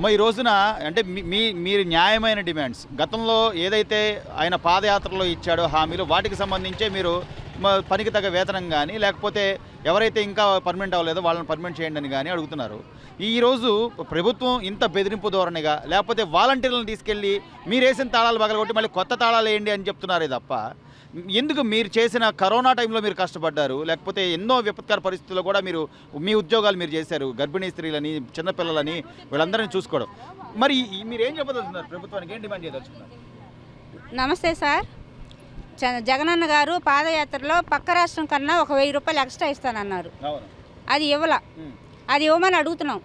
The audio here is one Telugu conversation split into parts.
ఈ రోజున అంటే మీరు న్యాయమైన డిమాండ్స్ గతంలో ఏదైతే ఆయన పాదయాత్రలో ఇచ్చాడో హామీలు వాటికి సంబంధించే మీరు పనికి తగ్గ వేతనం కానీ లేకపోతే ఎవరైతే ఇంకా పర్మనెంట్ అవ్వలేదో వాళ్ళని పర్మనెంట్ చేయండి అని కానీ అడుగుతున్నారు. ఈరోజు ప్రభుత్వం ఇంత బెదిరింపు ధోరణిగా లేకపోతే వాలంటీర్లను తీసుకెళ్ళి మీరు వేసిన తాళాలు పగలగొట్టి మళ్ళీ కొత్త తాళాలు వేయండి అని చెప్తున్నారే తప్ప ఎందుకు మీరు చేసిన కరోనా టైంలో మీరు కష్టపడ్డారు, లేకపోతే ఎన్నో విపత్కర పరిస్థితుల్లో కూడా మీరు మీ ఉద్యోగాలు మీరు చేశారు, గర్భిణీ స్త్రీలని చిన్నపిల్లలని వీళ్ళందరినీ చూసుకోవడం. మరి మీరు ఏం చెప్పదలుచుకున్నారు, ప్రభుత్వానికి ఏం డిమాండ్ చేయదలుచుకున్నారు? నమస్తే సార్. జగనన్న గారు పాదయాత్రలో పక్క రాష్ట్రం కన్నా ఒక 1000 రూపాయలు ఎక్స్ట్రా ఇస్తానన్నారు. అది అది ఇవ్వమని అడుగుతున్నాం.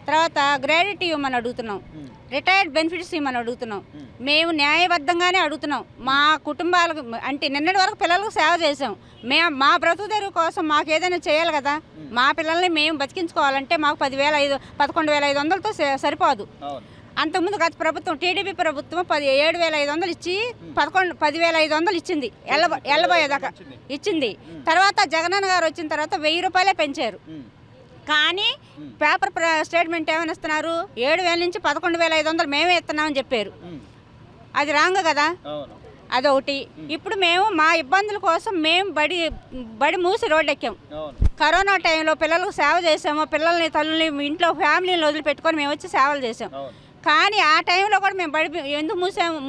తర్వాత గ్రాడ్యుటీ ఇవ్వమని అడుగుతున్నాం. రిటైర్డ్ బెనిఫిట్స్ ఇవ్వమని అడుగుతున్నాం. మేము న్యాయబద్ధంగానే అడుగుతున్నాం. మా కుటుంబాలకు అంటే నిన్నటి వరకు పిల్లలకు సేవ చేసాం. మా బ్రతుకు తెరువు కోసం మాకు ఏదైనా చేయాలి కదా. మా పిల్లల్ని మేము బతికించుకోవాలంటే మాకు 11,500తో సరిపోదు. అంతకుముందు గత ప్రభుత్వం టీడీపీ ప్రభుత్వం 7,500 ఇచ్చి 10,500 ఇచ్చింది, ఎల్లబోయేదాకా ఇచ్చింది. తర్వాత జగనన్న గారు వచ్చిన తర్వాత 1000 రూపాయలే పెంచారు. కానీ పేపర్ స్టేట్మెంట్ ఏమైనా ఇస్తున్నారు, 7,000 నుంచి 11,500 మేమే ఇస్తున్నామని చెప్పారు. అది రాంగ్ కదా, అదొకటి. ఇప్పుడు మేము మా ఇబ్బందుల కోసం మేము బడి మూసి రోడ్డు ఎక్కాం. కరోనా టైంలో పిల్లలకు సేవ చేసాము. పిల్లల్ని తల్లిని ఇంట్లో ఫ్యామిలీని వదిలిపెట్టుకొని మేము వచ్చి సేవలు చేసాం. కానీ ఆ టైంలో కూడా మేము బడి ఎందుకు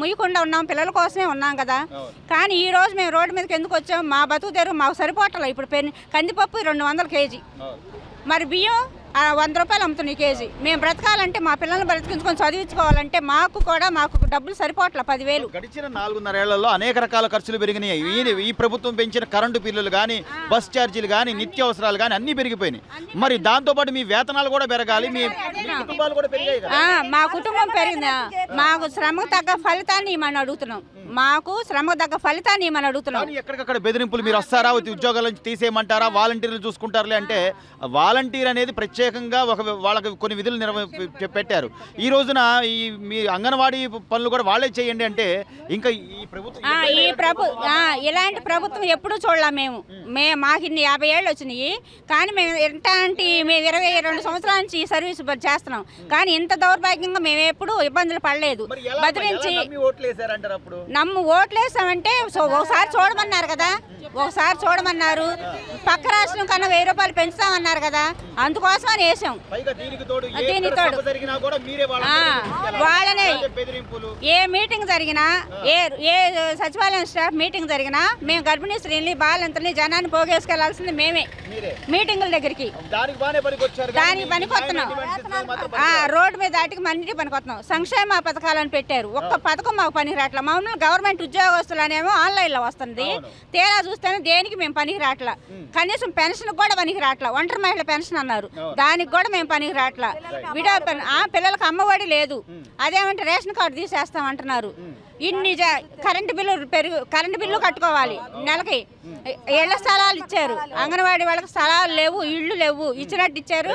ముయ్యకుండా ఉన్నాం, పిల్లల కోసమే ఉన్నాం కదా. కానీ ఈ రోజు మేము రోడ్డు మీదకి ఎందుకు వచ్చాము, మా బతుకు తెరువు మాకు సరిపోవట్లేదు. ఇప్పుడు కందిపప్పు 200 కేజీ, మరి బియ్యం 100 రూపాయలు అమ్ముతున్నాయి కేజీ. మేము బ్రతకాలంటే మా పిల్లల్ని బ్రతికించుకొని చదివించుకోవాలంటే మాకు డబ్బులు సరిపోవట్లే. 10,000 గడిచిన 4.5 ఏళ్లలో అనేక రకాల ఖర్చులు పెరిగినాయి. ఈ ప్రభుత్వం పెంచిన కరెంటు బిల్లులు కానీ, బస్ ఛార్జీలు కానీ, నిత్యావసరాలు కానీ అన్నీ పెరిగిపోయినాయి. మరి దాంతోపాటు మీ వేతనాలు కూడా పెరగాలి, మీ కుటుంబాలు కూడా పెరిగాయి కదా. మా కుటుంబం పెరిగిందా, మాకు శ్రమకు తగ్గ ఫలితాన్ని ఇవ్వమని అడుగుతున్నాం. మాకు శ్రమకు తగ్గ ఫలితాన్ని ఇవ్వమని అడుగుతున్నాం. ఎక్కడికక్కడ బెదిరింపులు, మీరు వస్తారా ఉద్యోగాల నుంచి తీసేయమంటారా, వాలంటీర్లు చూసుకుంటారులే అంటే వాలంటీర్ అనేది ప్రత్యేకంగా వాళ్ళకి కొన్ని విధులు పెట్టారు. ఈ రోజున మీ అంగన్వాడీ పనులు కూడా వాళ్ళే చేయండి అంటే ఇంకా ఈ ప్రభుత్వం ఇలాంటి ప్రభుత్వం ఎప్పుడూ చూడలే. మాకు ఇన్ని 50 ఏళ్ళు వచ్చినాయి. కానీ మేము మేము 22 సంవత్సరాల నుంచి సర్వీస్ చేస్తున్నాం. కానీ ఇంత దౌర్భాగ్యంగా మేము ఎప్పుడు ఇబ్బందులు పడలేదు. బదిలించి ఓట్లేసామంటే ఒకసారి చూడమన్నారు కదా, ఒకసారి చూడమన్నారు. పక్క రాష్ట్రం కన్నా 1000 రూపాయలు పెంచుతామన్నారు కదా, అందుకోసం అని వేసాం. దీనితో వాళ్ళనే ఏ మీటింగ్ జరిగినా, ఏ సచివాలయం స్టాఫ్ మీటింగ్ జరిగినా మేము గర్భిణీ స్త్రీని బాలంతని జనాన్ని పోగేసుకెళ్లాల్సింది మేమే. మీటింగుల దగ్గరికి దానికి పనికొస్తున్నాం. రోడ్డు మీద దాటికి మన్నిటి పనికొస్తున్నాం. సంక్షేమ పథకాలను పెట్టారు, ఒక్క పథకం మాకు పనికి రావట్లా. మమ్మల్ని గవర్నమెంట్ ఉద్యోగస్తులు అనేమో ఆన్లైన్లో వస్తుంది, తీరా చూస్తేనే దేనికి మేము పనికి రావట్లా. కనీసం పెన్షన్ కూడా పనికి రావట్లా. ఒంటరి మహిళ పెన్షన్ అన్నారు, దానికి కూడా మేము పనికి రావట్లా. పిల్లలకు అమ్మఒడి లేదు, అదేమంటే రేషన్ కార్డు తీసేస్తామంటున్నారు. ఇన్ని కరెంటు బిల్లు కట్టుకోవాలి నెలకి. ఇళ్ల స్థలాలు ఇచ్చారు, అంగన్వాడీ వాళ్ళకి స్థలాలు లేవు, ఇళ్ళు లేవు, ఇచ్చినట్టు ఇచ్చారు.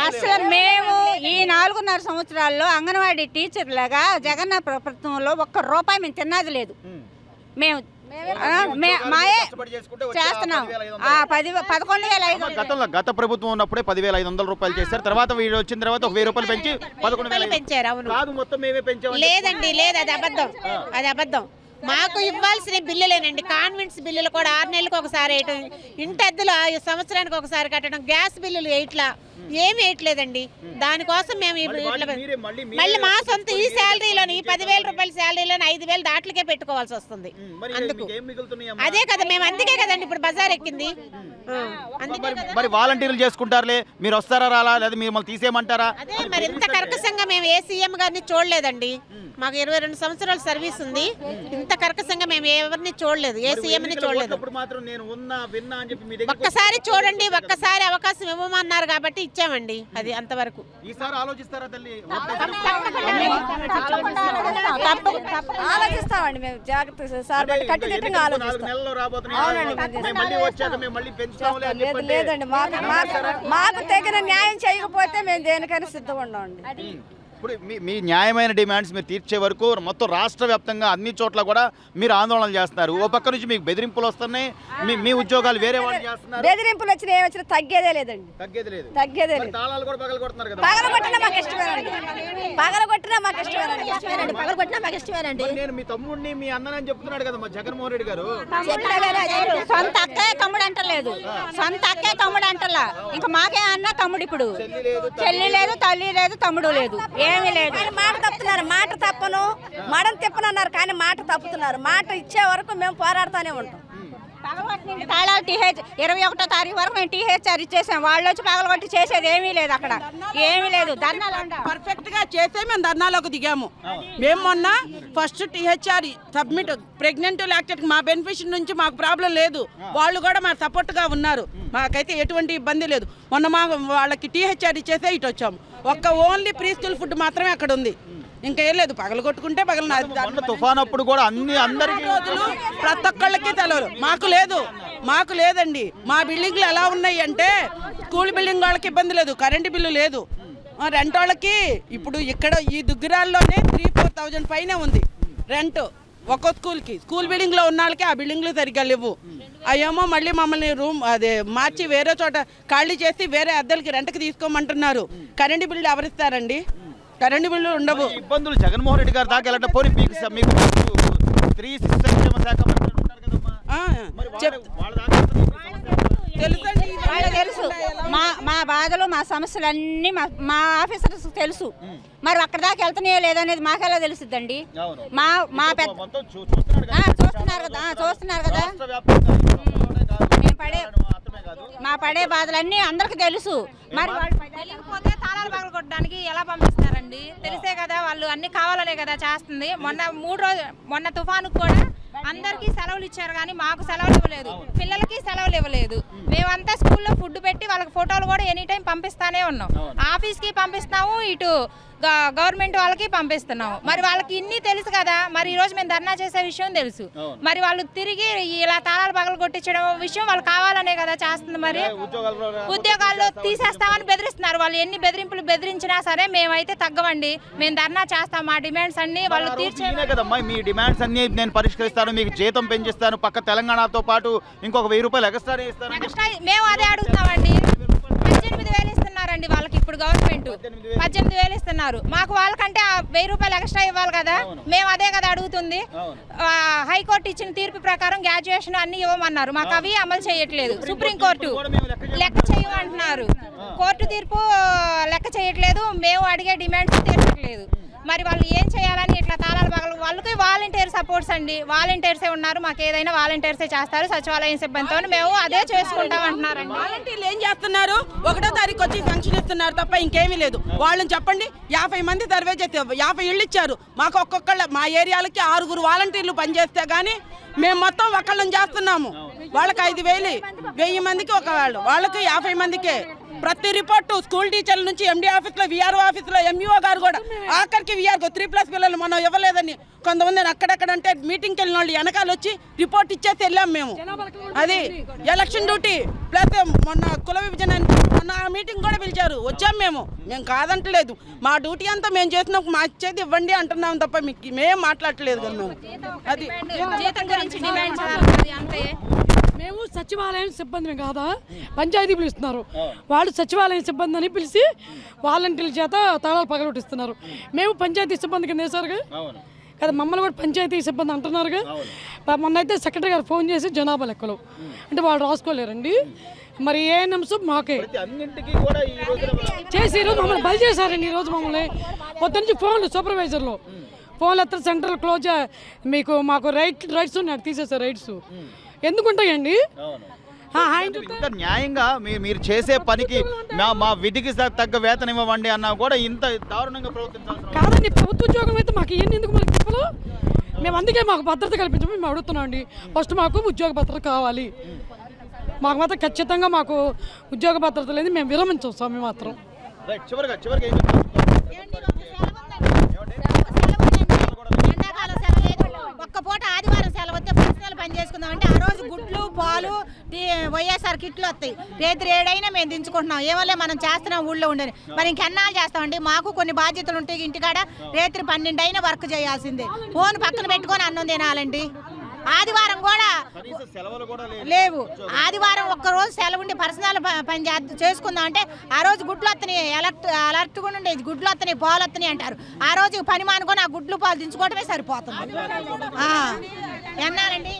అసలు మేము ఈ 4.5 సంవత్సరాల్లో అంగన్వాడీ టీచర్లుగా జగన్ ప్రభుత్వంలో ₹1 మేము తిన్నది లేదు. మేము చేస్తున్నాం. 11,500 గత ప్రభుత్వం ఉన్నప్పుడే 10,500 రూపాయలు చేశారు. తర్వాత వీళ్ళు వచ్చిన తర్వాత 1000 రూపాయలు పెంచి 11,000 పెంచారు. అవును, మొత్తం మేమే పెంచాము. లేదండి, లేదు, అది అబద్ధం. మాకు ఇవ్వాల్సిన బిల్లులేనండి. కాన్వెంట్స్ బిల్లులు కూడా 6 నెలలకు ఒకసారి వేయటం, ఇంటెద్దులు సంవత్సరానికి ఒకసారి కట్టడం, గ్యాస్ బిల్లులు వేయట్లా, ఏమి వేయట్లేదండి. దానికోసం మేము మళ్ళీ మా సొంత ఈ శాలరీలోని, ఈ 10,000 రూపాయల శాలరీలోని 5,000 దాట్లకే పెట్టుకోవాల్సి వస్తుంది. అందుకు అదే కదా, మేము అందుకే కదండి ఇప్పుడు బజార్ ఎక్కింది. మరి వాలంటీర్లు చేసుకుంటారులే, మీరు వస్తారా రాలా, లేదా మిమ్మల్ని తీసేయమంటారా? అదే మరి ఇంత కర్కశంగా మేము ఏ సీఎం గారిని చూడలేదండి. మాకు 22 సంవత్సరాల సర్వీస్ ఉంది. ఇంత కర్కశంగా మేము ఎవరిని చూడలేదు, ఏ సీఎం ని చూడలేదు. ఒక్కసారి చూడండి, ఒక్కసారి అవకాశం ఇవ్వమన్నారు కాబట్టి ఇచ్చామండి. అది అంతవరకు. ఆలోచిస్తామండి మేము, జాగ్రత్తగా లేదండి. మాకు తగిన న్యాయం చేయకపోతే మేము దేనికైనా సిద్ధంగా ఉన్నామండి. ఇప్పుడు మీ న్యాయమైన డిమాండ్స్ మీరు తీర్చే వరకు మొత్తం రాష్ట్ర వ్యాప్తంగా అన్ని చోట్ల కూడా మీరు ఆందోళనలు చేస్తున్నారు. ఓ పక్క నుంచి మీకు బెదిరింపులు వస్తున్నాయి, మీ ఉద్యోగాలు వేరే వాళ్ళు చేస్తున్నారు. బెదిరింపులు వచ్చినా ఏమొచ్చినా తగ్గేదే లేదండి, తగ్గేది లేదు. తగ్గేదే లేదు. తాళాలు కూడా పగలగొడుతున్నారు కదా. పగలగొట్టినా మాకు ఇష్టమేనండి, పగలగొట్టినా మాకు ఇష్టమేనండి, పగలగొట్టినా మాకు ఇష్టమేనండి. నేను మీ తమ్ముడిని మీ అన్నని చెప్తున్నాడు కదా మా జగన్మోహన్ రెడ్డి గారు. సొంత అక్కే తమ్ముడు అంటలేదు, సొంత అక్కే తమ్ముడు అంటలా. ఇంకా మాకే అన్న తమ్ముడు, ఇప్పుడు చెల్లి లేదు, తల్లి లేదు, తమ్ముడు లేదు, ఏమీ లేదు. మాట తప్పుతున్నారు, మాట తప్పను మడం తిప్పనన్నారు కానీ మాట తప్పుతున్నారు. మాట ఇచ్చే వరకు మేము పోరాడుతూనే ఉంటాం. తాళాలు టీహెచ్ 21వ తారీఖు వరకు మేము టీహెచ్ఆర్ ఇచ్చేసాం. వాళ్ళు వచ్చి పగలగొట్టి చేసేది ఏమీ లేదు, అక్కడ ఏమీ లేదు. పర్ఫెక్ట్ గా చేసే మేము ధర్నాలోకి దిగాము. మేము మొన్న ఫస్ట్ టీహెచ్ఆర్ సబ్మిట్ ప్రెగ్నెంట్ లాక్టెడ్ మా బెనిఫిషియరీ నుంచి మాకు ప్రాబ్లం లేదు, వాళ్ళు కూడా మా సపోర్ట్ గా ఉన్నారు, మాకైతే ఎటువంటి ఇబ్బంది లేదు. మొన్న మా వాళ్ళకి టీహెచ్ఆర్ ఇచ్చేసే ఇటు వచ్చాము. ఓన్లీ ప్రీ స్కూల్ ఫుడ్ మాత్రమే అక్కడ ఉంది, ఇంకా ఏం లేదు. పగలు కొట్టుకుంటే పగల తుఫాన్ అప్పుడు కూడా అందరికి రోజులు ప్రతి ఒక్కళ్ళకి సెలవులు, మాకు లేదండి. మా బిల్డింగ్లు ఎలా ఉన్నాయి అంటే స్కూల్ బిల్డింగ్ వాళ్ళకి ఇబ్బంది లేదు, కరెంటు బిల్లు లేదు. రెంట్ వాళ్ళకి ఇప్పుడు ఇక్కడ ఈ దుగ్గిరాల్లోనే 3-4,000 పైనే ఉంది రెంట్ ఒక్కో స్కూల్కి. స్కూల్ బిల్డింగ్లో ఉన్న వాళ్ళకి ఆ బిల్డింగ్లు సరిగ్గా లేవు. అయ్యేమో మళ్ళీ మమ్మల్ని రూమ్ మార్చి వేరే చోట ఖాళీ చేసి వేరే అద్దెలకి రెంట్కి తీసుకోమంటున్నారు. కరెంటు బిల్లు ఎవరిస్తారండి? కరెంటు బిల్లు ఉండవు. ఇబ్బందులు జగన్మోహన్ రెడ్డి గారి దాకా వెళ్ళట పోనీ మీకు స్త్రీ శిశు సంక్షేమ శాఖ మంత్రులు ఉంటారు కదమ్మా, మరి వాళ్ళ దాకా తెలుసండి, తెలుసు మా బాధలు, మా సమస్యలన్నీ మా ఆఫీసర్స్ తెలుసు. మరి అక్కడ దాకా వెళ్తున్నాయో లేదనేది మాకెలా తెలుస్తుందండి? మా పెద్ద చూస్తున్నారు కదా. మా పడే బాధలన్నీ అందరికి తెలుసు. మరి తెలియకపోతే తాళాలు పగలగొట్టడానికి ఎలా పంపిస్తారండి? తెలిసే కదా, వాళ్ళు అన్ని కావాలనే కదా చేస్తుంది. మొన్న తుఫానుకు కూడా అందరికీ సెలవులు ఇచ్చారు కానీ మాకు సెలవులు ఇవ్వలేదు, పిల్లలకి సెలవులు ఇవ్వలేదు. మేమంతా స్కూల్లో ఫుడ్ పెట్టి వాళ్ళకి ఫోటోలు కూడా ఎనీ టైం పంపిస్తానే ఉన్నాం. ఆఫీస్కి పంపిస్తాము, ఇటు గవర్నమెంట్ వాళ్ళకి పంపిస్తున్నాము. మరి వాళ్ళకి ఇన్ని తెలుసు కదా, మరి ఈ రోజు మేము ధర్నా చేసే విషయం తెలుసు. మరి వాళ్ళు తిరిగి ఇలా తాళాలు పగలు కొట్టించడం విషయం వాళ్ళు కావాలనే కదా చేస్తుంది. మరి ఉద్యోగాల్లో తీసేస్తామని బెదిరిస్తున్నారు. వాళ్ళు ఎన్ని బెదిరించినా సరే మేమైతే తగ్గవండి, మేము ధర్నా చేస్తాం. మా డిమాండ్స్ అన్ని వాళ్ళు తీర్చే కదమ్మా. మీ డిమాండ్స్ అన్ని నేను పరిష్కరిస్తాను, మీకు జీతం పెంచిస్తాను, పక్క తెలంగాణతో పాటు ఇంకొక 1000 రూపాయలు ఎక్స్ట్రా ఇస్తాను. మేము అదే అడుగుతామండి. 18,000 ఇస్తున్నారండి వాళ్ళకి, ఇప్పుడు గవర్నమెంట్ 18,000 ఇస్తున్నారు. మాకు వాళ్ళకంటే 1000 రూపాయలు ఎక్స్ట్రా ఇవ్వాలి కదా, మేము అదే కదా అడుగుతుంది. హైకోర్టు ఇచ్చిన తీర్పు ప్రకారం గ్రాడ్యుయేషన్ అన్ని ఇవ్వమన్నారు, మాకు అవి అమలు చేయట్లేదు. సుప్రీంకోర్టు లెక్క చేయమంటున్నారు, కోర్టు తీర్పు లెక్క చేయట్లేదు, మేము అడిగే డిమాండ్స్ తీర్చట్లేదు. మరి వాళ్ళు ఏం చేయాలని ఇట్లా తాళాలు పగలు? వాళ్ళకి వాలంటీర్ సపోర్ట్స్ అండి, వాలంటీర్సే ఉన్నారు, మాకు ఏదైనా వాలంటీర్సే చేస్తారు. సచివాలయం సిబ్బందితో మేము అదే చేసుకుంటాం అంటున్నారండి. వాలంటీర్లు ఏం చేస్తున్నారు? 1వ తారీఖు వచ్చి ఫంక్షన్ ఇస్తున్నారు తప్ప ఇంకేమీ లేదు. వాళ్ళని చెప్పండి, 50 మంది సర్వే చేస్తే 50 ఇళ్ళు ఇచ్చారు. మాకు మా ఏరియాలకి 6 వాలంటీర్లు పనిచేస్తే కానీ మేము మొత్తం ఒకళ్ళని చేస్తున్నాము. వాళ్ళకి 5,000, 1000 మందికి వాళ్ళకి 50 మందికే. ప్రతి రిపోర్టు స్కూల్ టీచర్ల నుంచి ఎండి ఆఫీస్లో, విఆర్ఓ ఆఫీస్లో, ఎంఈఓ గారు కూడా ఆఖరికి విఆర్ఓ 3+ పిల్లలు మనం ఇవ్వలేదని కొంతమంది అక్కడెక్కడంటే మీటింగ్కి వెళ్ళిన వాళ్ళు వెనకాల వచ్చి రిపోర్ట్ ఇచ్చేసి వెళ్ళాం మేము. అది ఎలక్షన్ డ్యూటీ ప్లస్ మొన్న కుల విభజన మొన్న ఆ మీటింగ్ కూడా పిలిచారు, వచ్చాం మేము కాదంటలేదు. మా డ్యూటీ అంతా మేము చేసినప్పుడు మా ఇచ్చేది ఇవ్వండి అంటున్నాం తప్ప మేము మాట్లాడట్లేదు కదా. మేము అది జీతం గురించి డిమాండ్ అంతే. మేము సచివాలయం సిబ్బందిని కాదా, పంచాయతీ పిలుస్తున్నారు. వాళ్ళు సచివాలయం సిబ్బంది అని పిలిచి వాలంటీర్ల చేత తాళాలు పగలగొట్టిస్తున్నారు. మేము పంచాయతీ సిబ్బంది కింద వేశారుగా కదా, మమ్మల్ని కూడా పంచాయతీ సిబ్బంది అంటున్నారుగా. మొన్న అయితే సెక్రటరీ గారు ఫోన్ చేసి జనాభా లెక్కలు అంటే వాళ్ళు రాసుకోలేరండి. మరి ఏఎన్ఎంస్ మాకే చేసి ఈరోజు మమ్మల్ని బలి చేశారండి. ఈరోజు మమ్మల్ని పొద్దు నుంచి ఫోన్లు సూపర్వైజర్లు ఫోన్లు ఎత్త సెంట్రల్ క్లోజ్, మాకు రైట్స్ ఉన్నాయి, తీసేసారు రైట్స్. ఎందుకుంటాయండి? ఇంత న్యాయంగా మీరు చేసే పనికి మా విధికి తగ్గ వేతనం ఇవ్వండి అన్నా కూడా ఇంత దారుణంగా ప్రవర్తించాలి కాదండి. ప్రభుత్వ ఉద్యోగం అయితే మాకు ఇవన్నీ ఎందుకు మనకి చెప్పలు? మేము అందుకే మాకు భద్రత కల్పించమని మేము అడుగుతున్నాం అండి. ఫస్ట్ మాకు ఉద్యోగ భద్రత కావాలి. మాకు మాత్రం ఖచ్చితంగా మాకు ఉద్యోగ భద్రత లేదు, మేము విరమించాం స్వామి మాత్రం. చివరిగా ఒక్క పూట ఆదివారం సెలవు వస్తే పని చేసుకుందాం అంటే ఆ రోజు గుడ్లు, పాలు, వైఎస్ఆర్ కిట్ తిట్లు వస్తాయి. రేత్రి 7 మేము దించుకుంటున్నాం. ఏమోలే మనం చేస్తున్నాం ఊళ్ళో ఉండని. మరి ఇంకెన్నాళ్ళు చేస్తామండి? మాకు కొన్ని బాధ్యతలు ఉంటాయి ఇంటికాడ. రేత్రి 12 వర్క్ చేయాల్సిందే. ఫోన్ పక్కన పెట్టుకొని అన్నం తినాలండి. ఆదివారం కూడా లేవు. ఆదివారం ఒక్కరోజు సెలవు ఉండి పర్సనల్ పని చేసుకుందాం అంటే ఆ రోజు గుడ్లు వస్తున్నాయి, అలర్ట్గా ఉండేది, గుడ్లు వస్తున్నాయి, పాలు వస్తున్నాయి అంటారు. ఆ రోజు పని మానుకొని ఆ గుడ్లు పాలు దించుకోవటమే సరిపోతుంది. ఎన్నారండి?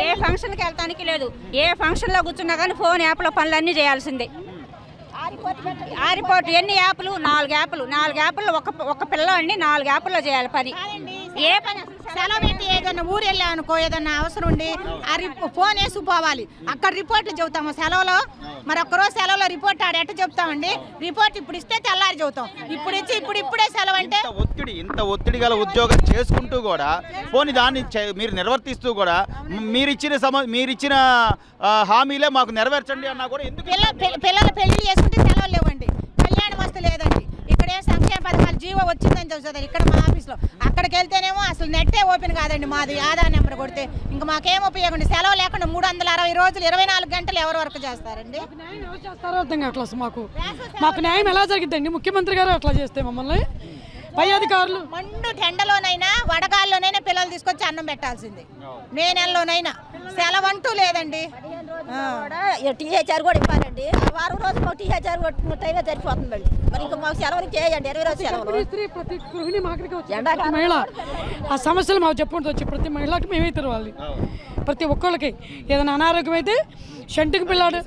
ఏ ఫంక్షన్కి వెళ్తానికి లేదు. ఏ ఫంక్షన్లో కూర్చున్నా కానీ ఫోన్ యాప్లో పనులన్నీ చేయాల్సిందే. ఆరిపోటు ఎన్ని యాప్లు? 4 యాప్లు. 4 యాప్లు ఒక పిల్లవాడిని 4 యాప్ల్లో చేయాలి పని. ఏ పని సెలవు పెట్టి ఏదన్నా ఊరు వెళ్ళా అనుకో, ఏదన్నా అవసరం ఉండి ఆ ఫోన్ వేసుకుపోవాలి. అక్కడ రిపోర్ట్లు చెబుతాము సెలవులో. మరి ఒక్కరోజు సెలవులో రిపోర్ట్ ఎట్ట చెప్తామండి? రిపోర్ట్ ఇప్పుడు ఇస్తే తెల్లారి చెబుతాం. ఇప్పుడు ఇచ్చి ఇప్పుడే సెలవు అంటే ఇంత ఒత్తిడి గల ఉద్యోగం చేసుకుంటూ కూడా పోనీ దాన్ని మీరు నిర్వర్తిస్తూ కూడా మీరిచ్చిన హామీలే మాకు నెరవేర్చండి అన్నా కూడా ఎందుకు? పిల్లలు పెళ్లి చేసుకుంటే సెలవులు లేవండి. కళ్యాణ వస్తు లేదండి. ఇక్కడే సంక్షేమ పథకాలు జీవో వచ్చిందని చూస్తుంది ఇక్కడ మా ఆఫీస్లో. అక్కడికి వెళ్తేనేమో అసలు నెట్టే ఓపెన్ కాదండి మాది. ఆధార్ నెంబర్ కొడితే ఇంకా మాకేం ఉపయోగం? సెలవు లేకుండా 360 రోజులు 24 గంటలు ఎవరు వర్క్ చేస్తారండి? అర్థం కావట్లేదు అసలు మాకు న్యాయం ఎలా జరిగిద్దండి? ముఖ్యమంత్రి గారు అట్లా చేస్తే మమ్మల్ని పై అధికారులు మండు టెండలోనైనా వడగాల్లోనైనా పిల్లలు తీసుకొచ్చి అన్నం పెట్టాల్సింది. మే నెలలోనైనా సెలవు అంటూ లేదండి. టీహెచ్ఆర్ కూడా ఇవ్వాలండి. ఆ వారం రోజు మాకు టీహెచ్ఆర్ టైమే సరిపోతుందండి. మరి ఇంకా మాకు సెలవులు చేయండి. 20 రోజులు సెలవులు. ప్రతి గృహిణి మహిళ ఆ సమస్యలు మాకు చెప్పుకుంటూ వచ్చి ప్రతి మహిళకి మేమే తెరవాలి. ప్రతి ఒక్కళ్ళకి ఏదైనా అనారోగ్యం అయితే షంటికి పిల్లాడు